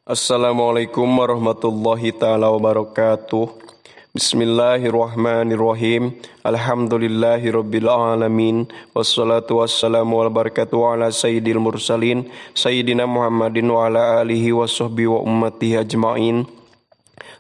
Assalamualaikum warahmatullahi taala wabarakatuh. Bismillahirrahmanirrahim. Alhamdulillahirabbil alamin. Wassalatu wassalamu ala sayyidil mursalin sayyidina Muhammadin wa ala alihi washabbihi wa ummatihi ajmain.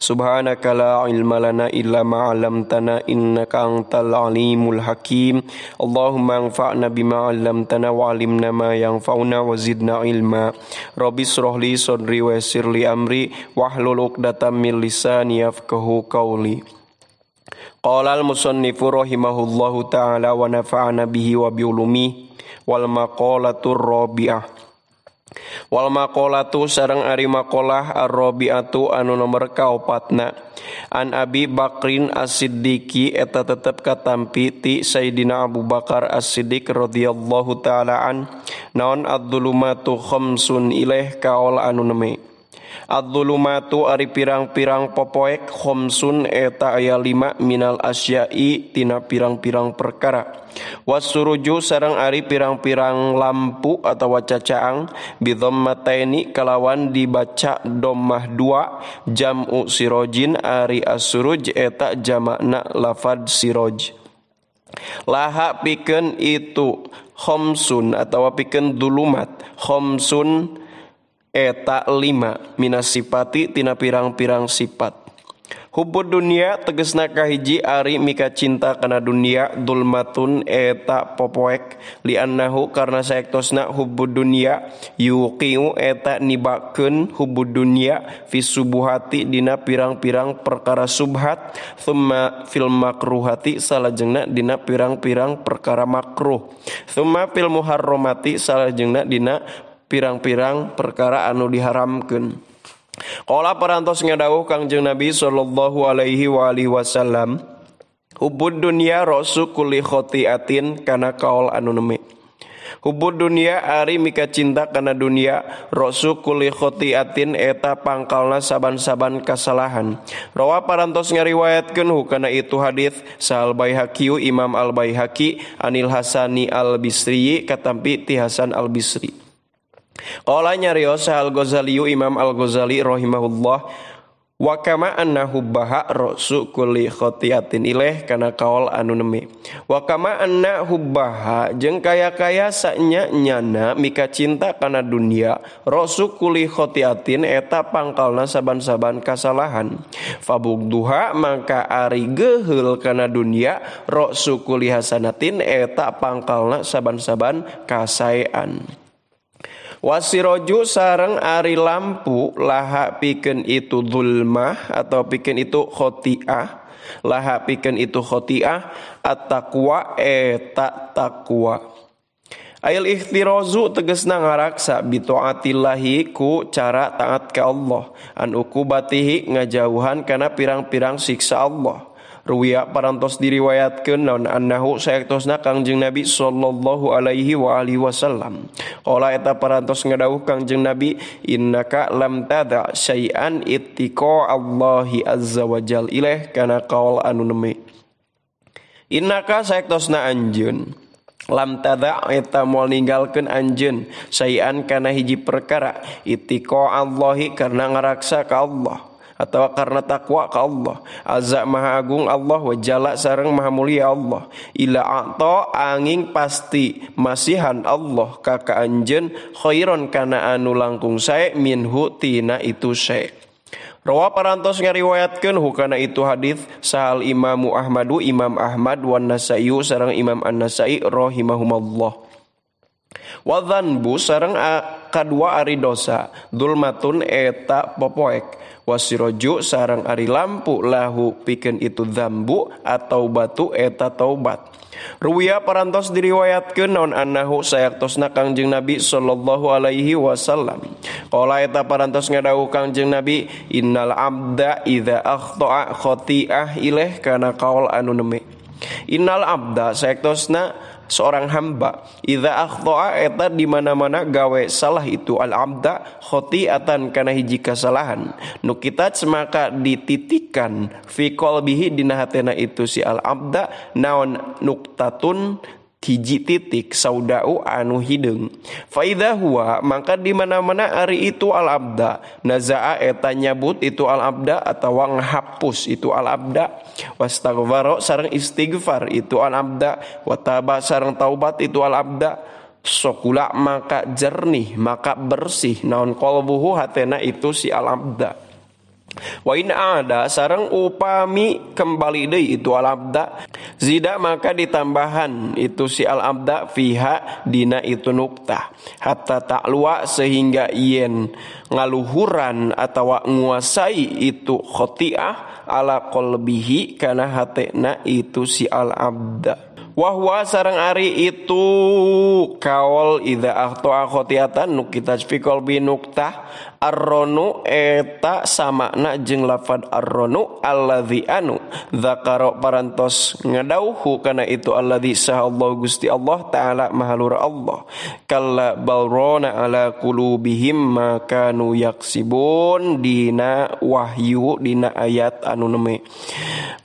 Subhanaka la ilma lana illa ma 'allamtana innaka antal alimul hakim. Allahumma anfa'na bima 'allamtana wa 'allimna ma yanfa'una wa zidna ilma. Rabbi shrah li sadri wa yassir li amri wahlul 'uqdatam min lisani yafqahu qawli. Qala al-musannifu rahimahullahu ta'ala wa nafa'ana bihi wa bi ulumihi wal maqalatur rabi'ah. Wal maqalatu sareng ari maqalah ar-rabi'atu anu nomor kaopatna an Abi Bakrin As-Siddiqi eta tetep katampi ti Sayyidina Abu Bakar As-Siddiq radhiyallahu taala an naon ad-dhulumatu khamsun ilaih kaol anu neme. Ad-dhulumatu ari pirang-pirang popoek khamsun eta aya 5 minal asya'i tina pirang-pirang perkara. Wasuruju sareng ari pirang-pirang lampu atau cacaang bidhammataini kalawan dibaca dhammah 2 jam'u sirojin ari as-suruj eta jamakna lafad siroj. Laha pikeun itu khamsun atawa pikeun dulumat khamsun eta 5 minas sifati tina pirang-pirang sifat. Hubbud dunia tegesna kahiji ari mika cinta kana dunia dulmatun eta popoek liannahu karna saektosna hubbud dunia yuqiu eta nibakeun hubbud dunia fi subuhati dina pirang-pirang perkara subhat thumma fil makruhati salajengna dina pirang-pirang perkara makruh thumma fil muharramati salajengna dina pirang-pirang perkara anu diharamkeun. Qala parantos ngadawuh Kangjeng Nabi sallallahu alaihi wa alihi wasallam, hubbud dunya rasu kulli khotiatin kana kaul anu neme. Hubbud dunya ari mika cinta kana dunia rasu kulli khotiatin eta pangkalna saban-saban kasalahan. Rawa parantos ngariwayatkeun hukana itu hadis Sahal Baihaqi Imam Al Baihaqi Anil Hasani Al Bisri katampi ti Hasan Al Bisri. Qala nyarios Al-Ghazali Imam Al-Ghazali rahimahullah wa kama anna hubbaha rasu kulli khotiatin ilaih kana kaul anu neme. Wa kama anna hubbaha jeung kaya-kaya sanya nyana mika cinta kana dunia rasu kulli khotiatin eta pangkalna saban-saban kasalahan. Fabugduha maka ari geheul kana dunia rasu kulli hasanatin eta pangkalna saban-saban kasaean. Wasiroju sareng ari lampu laha pikeun itu zulmah atau pikeun itu khotiah laha pikeun itu khotiah at-taqwa eta taqwa. Ail ihtirazu tegasna ngaraksa bi taatillahi ku cara taat ka Allah an ukubatihi ngajauhan kana pirang-pirang siksa Allah. Ruwiya parantos diriwayatkeun naon annahu saektosna Kangjeng Nabi sallallahu alaihi wa alihi wasallam. Qala eta parantos ngadawuh Kangjeng Nabi innaka lam tada syai'an ittiqa Allahi azza wajal ilaih kana qaul anu neme. Innaka saektosna anjeun lam tada eta moal ninggalkeun anjeun syai'an kana hiji perkara ittiqa Allahi karena ngaraksa ka Allah atau karena takwa ka Allah azza maha agung Allah wa jalla sareng maha mulia Allah ila a'ta angin pasti masihan Allah ka anjeun khairon kana anu langkung sae minhu tina itu sae. Rawa parantos ngariwayatkeun hukana itu hadis Sahal Imamu Ahmadu Imam Ahmad wan Nasai sareng Imam An-Nasai rahimahumallah. Wa dzanbu sareng kadua ari dosa dulmatun eta popoek wasiroju sareng ari lampu lahu pikeun itu dzambu atau batu eta taubat. Ruwiya parantos diriwayatkeun naon annahu sayaktosna Kangjeng Nabi sallallahu alaihi wasallam. Qala eta parantos ngadawuh Kangjeng Nabi innal abda idza akhta'a khoti'ah ilaih kana qaul anu neme. Innal abda sayaktosna seorang hamba idza akhta'a eta di mana-mana gawe salah itu al abda khoti'atan kana hiji kasalahan nu kitat semaka dititikan fi qalbihi dina hatena itu si al abda naon nuktatun hiji titik saudau anu hideung. Fa idza huwa maka di mana-mana ari itu al abda nazaa eta nyabut itu al abda atawa ngahapus itu al abda wastaghfara sareng istighfar itu al abda wa taba sareng taubat itu al abda sokula maka jernih maka bersih naon qalbuhu hatena itu si al abda. Wa in ada sareng upami kembali deui itu al abda zida maka ditambahan itu si al abda fiha dina itu nuktah hatta ta'lua sehingga yen ngaluhuran atawa nguasai itu khotiah ala qalbihi kana hatena itu si al abda. Wahwa sareng ari itu kaol idza akhta khotiatan nukitaj fi qalbi nuktah arronu eta samakna jeung lafad arronu alladzi anu dzakara parantos ngadauhu kana itu alladzi sahallahu Gusti Allah taala mahalur Allah kalla balrona ala qulubihim ma kanu yaksibun dina wahyu dina ayat anu neme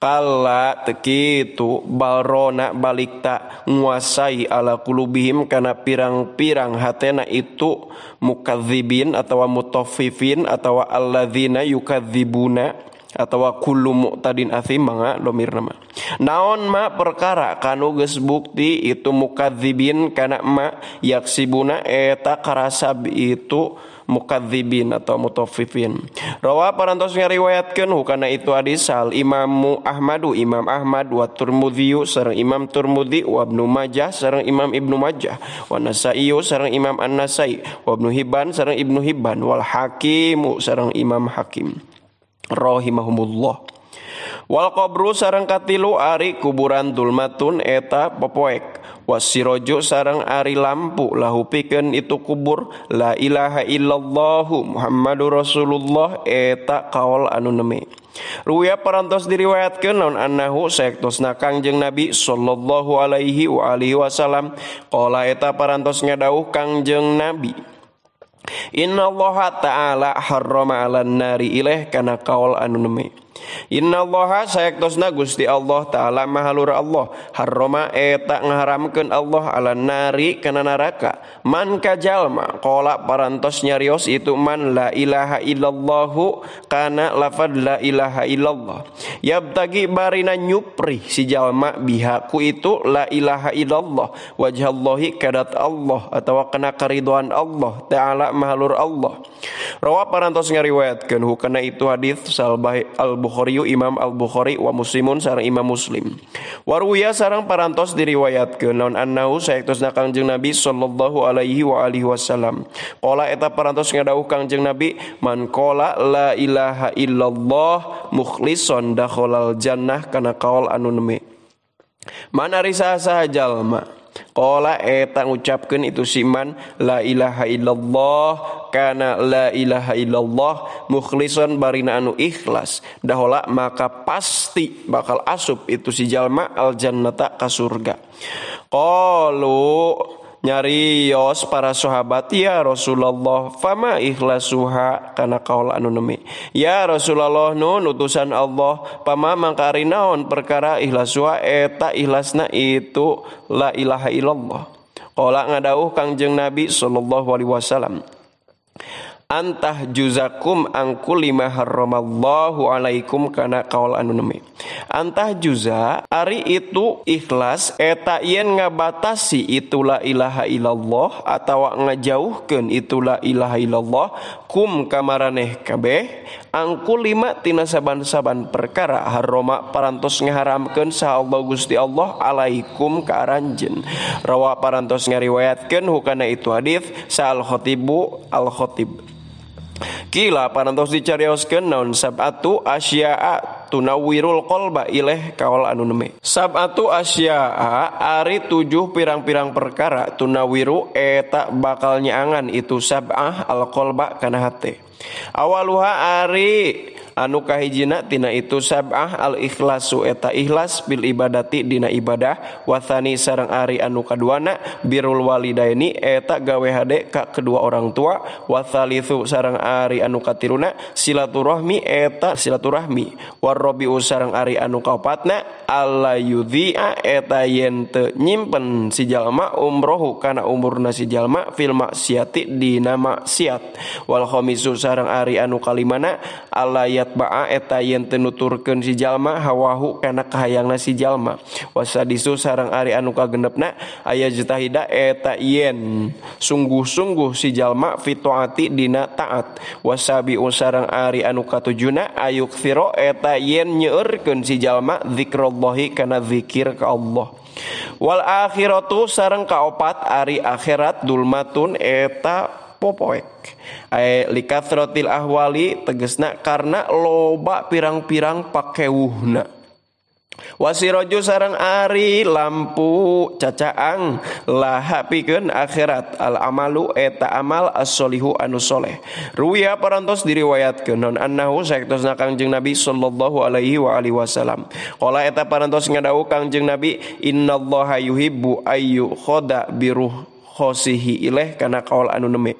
kalla tekitu balrona balikta nguasai ala qulubihim kana pirang-pirang hatena itu mukadzibin atawa mutaffifin atawa alladzina yukadzibuna atawa kullu mu'tadin athim manga domir nama naon ma perkara kanu geus bukti itu mukadzibin kana ma yaksibuna eta karasab itu mukadzibin atau mutaffifin. Rawa parantos ngariwayatkeun hukana itu hadis sal Imam Ahmad wa Tirmidzi sareng Imam Tirmidzi wa Ibnu Majah sareng Imam Ibnu Majah wa Nasa'i sareng Imam An-Nasa'i wa Ibnu Hibban sareng Ibnu Hibban wal Hakim sareng Imam Hakim rahimahumullah. Wal qabru sareng katilu ari kuburan dulmatun eta popoek wasiroju sareng ari lampu lahu pikeun itu kubur la ilaha illallahu Muhammadur Rasulullah eta kaul anu neme. Ruya parantos diriwayatkeun naon annahu saektosna Kangjeng Nabi sallallahu alaihi wa alihi wasallam qala eta parantos ngadauh Kangjeng Nabi Inna Allah ta'ala harrama 'alan nari ilaih kana kaul anu neme. Inna Allah sayaktosna Gusti Allah ta'ala mahalur Allah harrama eta ngaharamkeun Allah 'alan nari kana neraka man kajalma qala parantos nyarios itu man la ilaha illallahu kana lafad la ilaha illallah yabtagi barina nyupri si jalma bihaku itu la ilaha illallah wajhallahi kadat Allah atawa kana karidwan Allah ta'ala mahalur Allah. Rawa parantos ngariwayatkeun hukana itu hadis salbah al-Bukhari Imam al-Bukhari wa Muslimun sareng Imam Muslim. Waruya sareng parantos diriwayatkeun naon annahu saektosna Kangjeng Nabi sallallahu alaihi wa alihi wasallam. Qala eta parantos ngadauh Kangjeng Nabi man qala la ilaha illallah mukhlishon dakhalal jannah kana kaul anu neme. Man ari saha jalma qala eta ngucapkeun itu siman la ilaha illallah kana la ilaha illallah mukhlishon barina anu ikhlas dahola maka pasti bakal asup itu si jalma al jannata ka surga. Qalu nyarios para sahabat ya Rasulullah fama ikhlasuha kana kaul anu neme. Ya Rasulullah nun utusan Allah pama mangkari naon perkara ikhlasuha eta ikhlasna itu la ilaha illallah. Qala ngadauh Kangjeng Nabi sallallahu alaihi wasallam antah juzakum angkul lima harramallahu alaikum kana kaul anu neme. Antah juza ari itu ikhlas eta yen ngabatasi itu la ilaha illallah atawa ngajauhkeun itu la ilaha illallah kum kamaraneh kabeh angkul lima tina saban-saban perkara harrama parantos ngaharamkeun sa Allah Gusti Allah alaikum ka aranjeun. Rawa parantos ngariwayatkeun hukana itu hadis sa al-Khatibu al-Khatib. Kila parantos dicarioskeun naon sab'atu asya'a tunawwirul qalba ilaih kaul anu neme. Sab'atu asya'a ari 7 pirang-pirang perkara tunawiru eta bakal nyaangan itu sab'ah al qalba kana hate. Awaluha ari anu kahijina tina itu sab'ah al ikhlasu eta ikhlas bil ibadati dina ibadah, wathani sareng ari anu kaduana birrul walidaini eta gawe hade ka kedua orang tua, wathalitsu sareng ari anu katiluna silaturahmi eta silaturahmi, warrabiu sareng ari anu kaopatna alla yudhi'a eta yen teu nyimpen si jalma umrohu kana umurna si jalma fil maksiati dina maksiat, wal khamisu sareng ari anu kalimana alayat ba'a eta yen teu nuturkeun si jalma hawahu kana kahayangna si jalma, wasadisu sareng ari anu kagenepna aya jitahida eta yen sungguh-sungguh si jalma fi taati dina taat, wasabiu sareng ari anu katujuna ayuktsiro eta yen nyeureurkeun si jalma zikrallahi kana zikir ka Allah. Wal akhiratu sareng kaopat ari akhirat dulmatun eta popoek likathrotil ahwali tegesna karena loba pirang-pirang pakewuhna. Wasiraju sareng ari lampu cacaang laha pikeun akhirat al amalu eta amal as-solihu anu soleh. Ruwiya parantos diriwayatkeun non annahu saektosna Kangjeng Nabi sallallahu alaihi wa alihi wasallam qala eta parantos ngadawuh Kangjeng Nabi innallaha yuhibbu ayyu khoda biruh khosihi ileh kana kaul anu neme.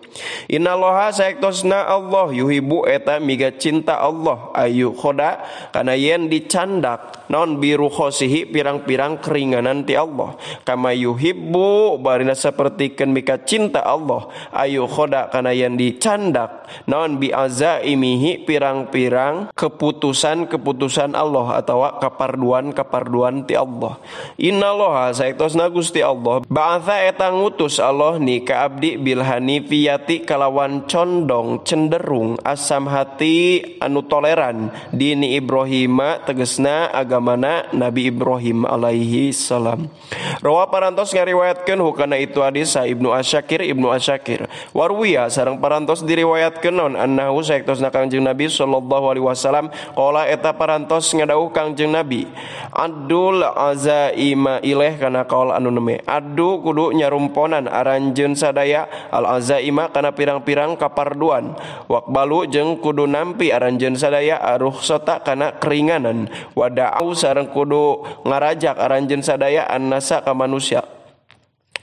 Innallaha saektosna Allah yuhibbu eta miga cinta Allah ayu khoda kana yen dicandak non biru khosihi pirang-pirang keringanan ti Allah, kama yuhibbu barina sapertikeun mika cinta Allah ayu khoda kana yen dicandak non bi azaimihi pirang-pirang keputusan Allah atawa kaparduan ti Allah. Innallaha saektosna Gusti Allah ba'atha eta ngutus Allah ni ka abdi bil hanifiyati kalawan condong cenderung asam hati anu toleran dini Ibrahim tegesna agamana Nabi Ibrahim alaihi salam. Rawa parantos ngariwayatkeun hukana itu hadis sa Ibnu Asyakir warwiya sareng parantos diriwayatkeun non annahu saektosna Kangjeng Nabi sallallahu alaihi wasallam qala eta parantos ngadawuh Kangjeng Nabi adul azaima ileh kana kaul anu neme adu kudu nyarumponan aranjeun sadaya al azaima kana pirang-pirang kaparduan, waqbalu jeung kudu nampi aranjeun sadaya arukhsata kana keringanan, wada'u sareng kudu ngarajak aranjeun sadaya annasa ka manusia.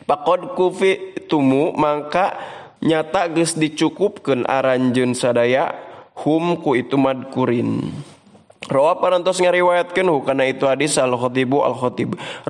Faqad kufitumu mangka nyata geus dicukupkeun aranjeun sadaya hum ku itu madkurin. Rawa parantos ngariwayatkeun hukana itu hadis al-Khatib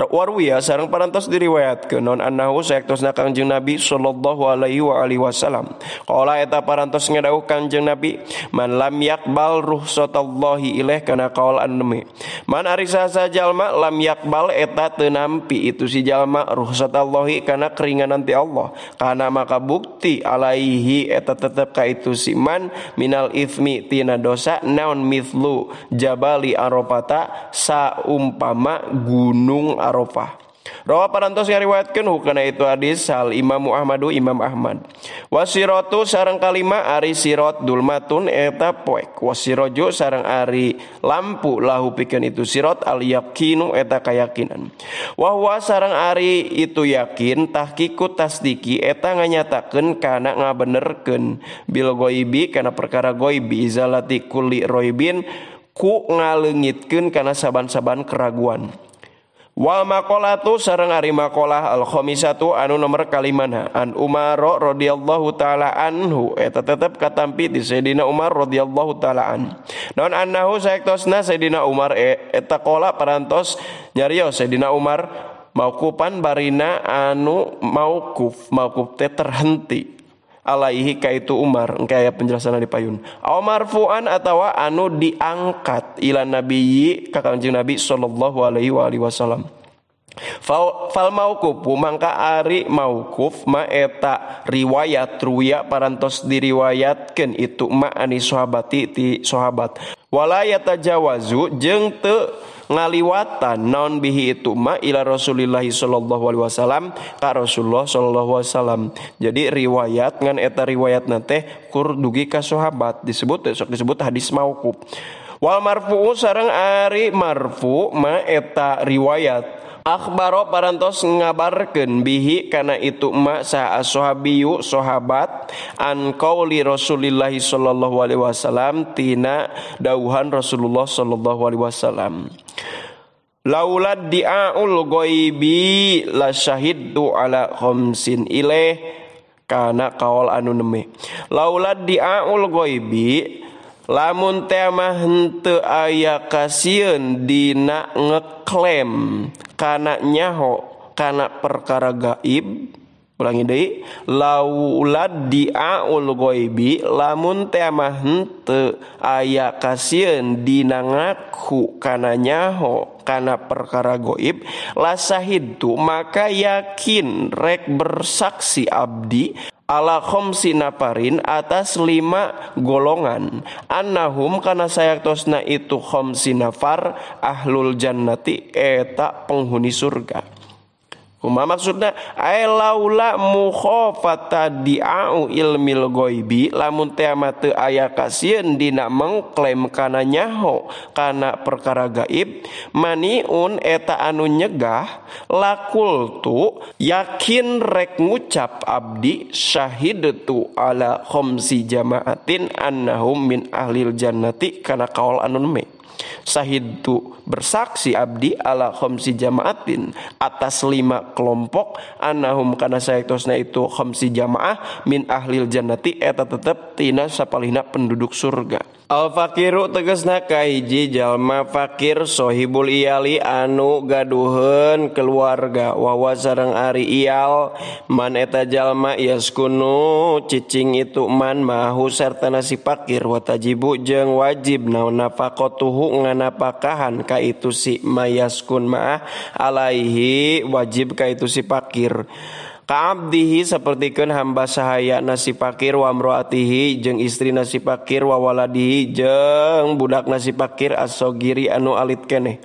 warwiya sareng parantos diriwayatkeun non annahu saektosna Kangjeng Nabi sallallahu alaihi wa alihi wasallam qala eta parantos ngadawuh Kangjeng Nabi man lam yaqbal ruhsatallahi ilaih kana qaul annemi man ari saha jalma lam yaqbal eta teu nampi itu si jalma ruhsatallahi kana keringanan ti Allah kana maka bukti alaihi eta tetep ka itu si man minal itsmi tina dosa naon mithlu Jabali Arafata saumpama gunung Arafah. Rawa parantos ngariwayatkeun hukana itu hadis sal Imam Ahmad. Wasiratu sareng kalima ari sirat dulmatun eta poek. Wasiraju sareng ari lampu lahu pikeun itu sirat al yaqinu eta kayakinan. Wa huwa sareng ari itu yakin tahqiqu tasdiki eta nganyatakeun kana ngabenerkeun bil ghaibi kana perkara ghaibi izalati kulli roibin ku ngaleungitkeun kana saban-saban keraguan. Wal maqalatu sareng ari maqalah al khamisatu anu nomor kalimana an Umar radhiyallahu taala anhu eta tetep katampi di Sayyidina Umar radhiyallahu taala an. Naon annahu saektosna Sayyidina Umar eta qala parantos nyarios Sayyidina Umar mauqupan barina anu mauquf teh terhenti alaihi ka itu Umar engke aya penjelasan di payun aw marfu'an atawa anu diangkat ila nabiyyi ka Kangjeng Nabi sallallahu alaihi wasallam. Fal mauquf mangka ari mauquf ma eta riwayat ruya parantos diriwayatkeun itu ma ani sahabati ti sahabat wala yatajawazu jeung teu ngaliwatan naon bihi itu ma ila Rasulillah sallallahu alaihi wasallam ka Rasulullah sallallahu alaihi wasallam. Jadi riwayat ngan eta riwayatna teh kur dugi ka sahabat disebut hadis mauquf. Wal marfu sareng ari marfu ma eta riwayat akhbaro parantos ngabarkeun bihi kana itu ma sa ashabiyu sahabat an qauli Rasulillah sallallahu alaihi wasallam tina dawuhan Rasulullah sallallahu alaihi wasallam. Laulad di'aul ghaibi la syahidtu ala khamsin ilaih kana kaul anu neme. Laulad di'aul ghaibi lamun teh mah henteu aya kasieun dina ngeklaim kana nyaho kana perkara gaib. Ulangi deui, laulad di'aul ghaibi lamun teh mah henteu aya kasieun dina ngaku kana nyaho kana perkara gaib la syahidtu maka yakin rek bersaksi abdi ala khamsi nafarin atas 5 golongan annahum kana sayaktosna itu khamsi nafar ahlul jannati eta penghuni surga. Kumaha maksudna ay laula mukhafata di'au ilmil ghaibi lamun teh mah teu aya kasieun dina mengklaim kana nyaho kana perkara gaib maniun eta anu nyegah lakul tu yakin rek ngucap abdi syahidtu ala khamsi jamaatin annahum min ahlil jannati kana kaul anu neme. Syahidtu bersaksi abdi ala khamsi jamaatin atas 5 kelompok annahum kana sayaktosna itu khamsi jamaah min ahlil jannati eta tetep tina sapalihna penduduk surga. Al fakiru tegasna kahiji jalma fakir sohibul iyali anu gaduheun keluarga wawa sareng ari iyal man eta jalma yaskunu cicing itu man mahu sartana si fakir watajibu jeung wajib naon nafaqatuhu nganapakahan ka itu si mayaskun ma'ah alaihi wajib ka itu si fakir. Ka'abdihi sapertikeun hamba sahaya nasi fakir wa amroatihi jeung istri nasi fakir wa waladihi jeung budak nasi fakir as-sogiri anu alit keneh.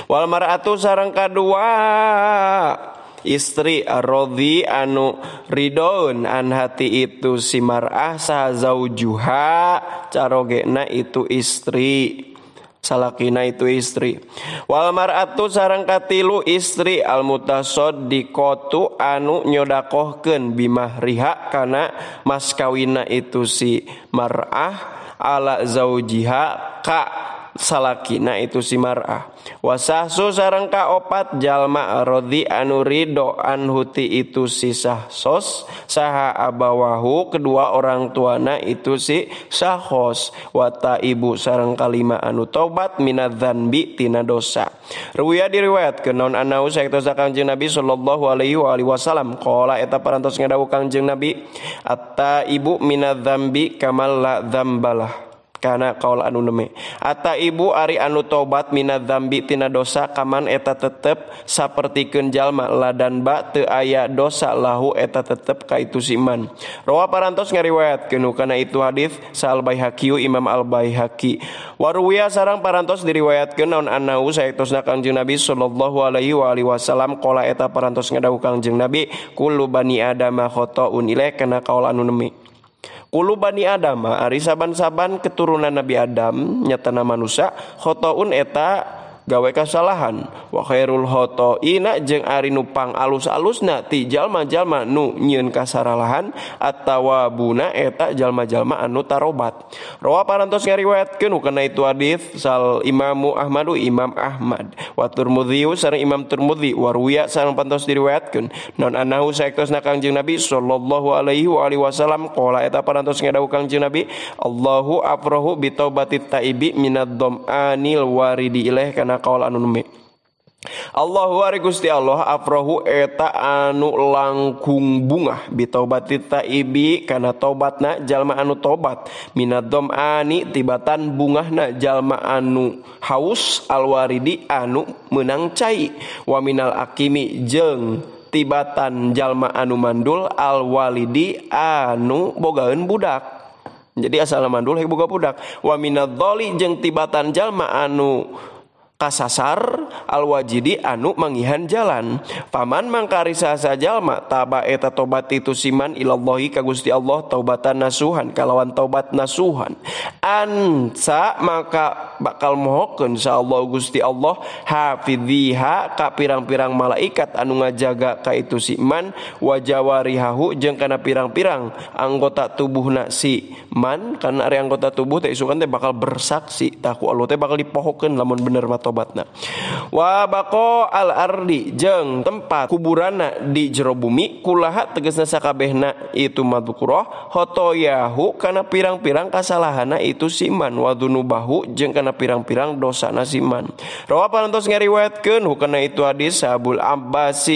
Wal mar'atu sareng kadua istri ar-radhi anu ridon an hati itu si mar'ah saha zaujuha carogena itu istri salakina itu istri. Wal mar'atu sareng katilu istri al mutasaddiqatu anu nyodakohkeun bimahriha kana mas kawina itu si mar'ah ala zaujiha ka salakina itu si mar'ah. Wasahsu sareng ka opat jalma radhi anu ridho anhuti itu si sahsos saha abawahu kedua orang tuana itu si sahos wata ibu sareng kalima anu tobat minadzanbi tina dosa. Ruwiya diriwayatkeun naon anau saektosa Kangjeng Nabi sallallahu alaihi wasallam qala eta parantos ngadawuh Kangjeng Nabi atta ibu minadzanbi kamal la dzambalah kana kaul anu neme. Ata ibu ari anu tobat minadzambi tina dosa kaman eta tetep sapertikeun jalma ladan ba teu aya dosa lahu eta tetep ka itu si iman. Rawa parantos ngariwayatkeun kana itu hadis sa al Baihaqi Imam al Baihaqi. Waruwiya sareng parantos diriwayatkeun naon anau saektosna Kangjeng Nabi sallallahu alaihi wasallam qala eta parantos ngadawuh Kangjeng Nabi kullu bani adama khata'un ilaih kana kaul anu neme. Kulu bani Adam ari saban-saban keturunan Nabi Adam nyatana manusia khotoun eta gawe kasalahan wa khairul khotoina jeung ari nu pang-alus-alusna ti jalma-jalma nu nyieun kasaralahan attawabuna eta jalma-jalma anu tarobat. Rawa parantos ngariwayatkeun kana itu hadis sal Imamu Ahmadu Imam Ahmad wa Tirmidzi sareng Imam Tirmidzi wa ruwiya sareng pantos diriwayatkeun naon annahu saektosna Kangjeng Nabi sallallahu alaihi wasallam qala eta parantos ngadawuh Kangjeng Nabi Allahu afrahu bi taubatit taibi minad dham'anil waridi ilaih kana kaul anu neme. Allahu ari Gusti Allah afrahu eta anu langkung bungah bi taubatit taibi kana tobatna jalma anu tobat minadom ani tibatan bungahna jalma anu haus alwaridi anu meunang cai wa minal akimi jeung tibatan jalma anu mandul alwalidi anu bogaeun budak. Jadi asal mandul boga budak wa minadh dhali jeung tibatan jalma anu kasasar al-wajidi anu mangihan jalan. Paman mangkari saha jalma taba eta tobat itu siman ilallahi ka Gusti Allah taubatan nasuhan kalawan taubat nasuhan ansa maka bakal mohokeun insyaallah Gusti Allah hafidhiha ka pirang-pirang malaikat anu ngajaga ka itu si man wa jawarihahu jeung kana pirang-pirang anggota tubuhna si man kana ari anggota tubuh teh isukan teh bakal bersaksi tah ku Allah teh bakal dipohokeun lamun bener mah tobatna. Wa baqa al ardi jeung tempat kuburanna di jero bumi kulaha tegasna sakabehna itu madzukurah khotoyahu kana pirang-pirang kasalahanna itu siman wa dzunubahu jeung kana pirang-pirang dosana siman. Rawa parantos ngariwayatkeun hukana itu hadis Abul Abbas.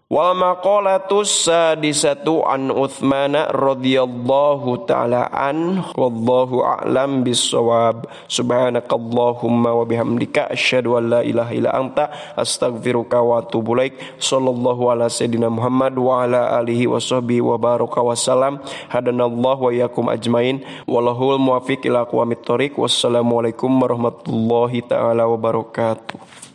Wal maqalatus sadisatu an Utsman radhiyallahu taala an wallahu a'lam bissawab. Subhanakallahumma wa bihamdika asyhadu an la ilaha illa anta astaghfiruka wa atubu ilaik. Sallallahu ala sayidina Muhammad wa ala alihi washabbihi wa baraka wasallam. Hadanallahu wa iyyakum ajmain. Wallahul muwaffiq ila aqwamit thoriq. Wassalamualaikum warahmatullahi taala wabarakatuh.